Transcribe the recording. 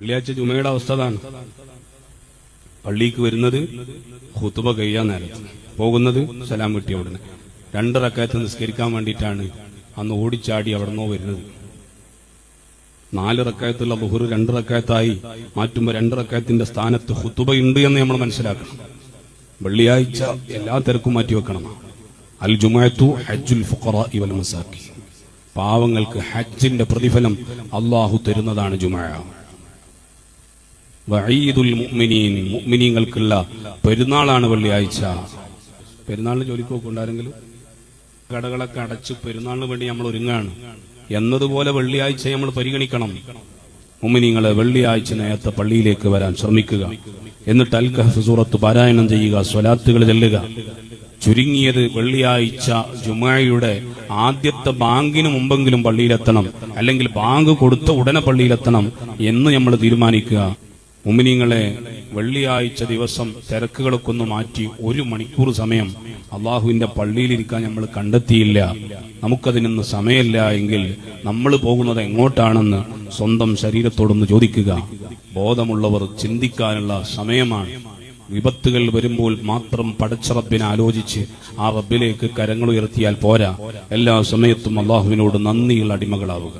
വെള്ളിയാഴ്ച ജുമയുടെ അവസ്ഥ അതാണ്. പള്ളിക്ക് വരുന്നത് ഖുതുബ കഴിയാൻ നേരത്ത്, പോകുന്നത് സലാം കിട്ടിയ ഉടനെ 2 റക്അത്ത് നിസ്കരിക്കാൻ വേണ്ടിയിട്ടാണ് അന്ന് ഓടിച്ചാടി അവിടുന്നോ വരുന്നത്. 4 റക്അത്തുള്ള ളുഹർ 2 റക്അത്തായി മാറ്റുമ്പോൾ 2 റക്അത്തിന്റെ സ്ഥാനത്ത് ഖുതുബയുണ്ട് എന്ന് നമ്മൾ മനസ്സിലാക്കണം. വെള്ളിയാഴ്ച എല്ലാ തിരക്കും മാറ്റിവെക്കണം. അൽ ജുമുഅത്തു ഹജ്ജുൽ ഫുഖറാഇ വൽ മസാകിൻ, പാവങ്ങൾക്ക് ഹജ്ജിന്റെ പ്രതിഫലം അല്ലാഹു തരുന്നതാണ് ജുമുഅ. വഈദുൽ മുഅ്മിനീൻ, മുഅ്മിനീങ്ങൾക്കുള്ള പെരുന്നാളാണ് വെള്ളിയാഴ്ച. പെരുന്നാളിന് ജോലിക്ക് പോക്കുണ്ടാരെങ്കിലും കടകളൊക്കെ അടച്ച് പെരുന്നാളിന് വേണ്ടി നമ്മൾ ഒരുങ്ങാണ് എന്നതുപോലെ വെള്ളിയാഴ്ച നമ്മൾ പരിഗണിക്കണം. മുഅ്മിനീങ്ങളെ വെള്ളിയാഴ്ച നേരത്തെ പള്ളിയിലേക്ക് വരാൻ ശ്രമിക്കുക. എന്നിട്ട് അൽ കഹ്ഫ് സൂറത്ത് പാരായണം ചെയ്യുക, സ്വലാത്തുകൾ ചൊല്ലുക. ചുരുങ്ങിയത് വെള്ളിയാഴ്ച ജുമുഅയുടെ ആദ്യത്തെ ബാങ്കിന് മുമ്പെങ്കിലും പള്ളിയിലെത്തണം, അല്ലെങ്കിൽ ബാങ്ക് കൊടുത്ത ഉടനെ പള്ളിയിലെത്തണം എന്ന് നമ്മൾ തീരുമാനിക്കുക. മുഅ്മിനീങ്ങളെ വെള്ളിയാഴ്ച ദിവസം തിരക്കുകളൊക്കെ ഒന്ന് മാറ്റി 1 മണിക്കൂർ സമയം അള്ളാഹുവിന്റെ പള്ളിയിലിരിക്കാൻ നമ്മൾ കണ്ടെത്തിയില്ല, നമുക്കതിനൊന്നും സമയമില്ല എങ്കിൽ നമ്മൾ പോകുന്നത് എങ്ങോട്ടാണെന്ന് സ്വന്തം ശരീരത്തോടൊന്ന് ചോദിക്കുക. ബോധമുള്ളവർ ചിന്തിക്കാനുള്ള സമയമാണ്. വിപത്തുകൾ വരുമ്പോൾ മാത്രം പടച്ച റബ്ബിനെ ആലോചിച്ച് ആ റബ്ബിലേക്ക് കരങ്ങൾ ഉയർത്തിയാൽ പോരാ, എല്ലാ സമയത്തും അള്ളാഹുവിനോട് നന്ദിയുള്ള അടിമകളാവുക.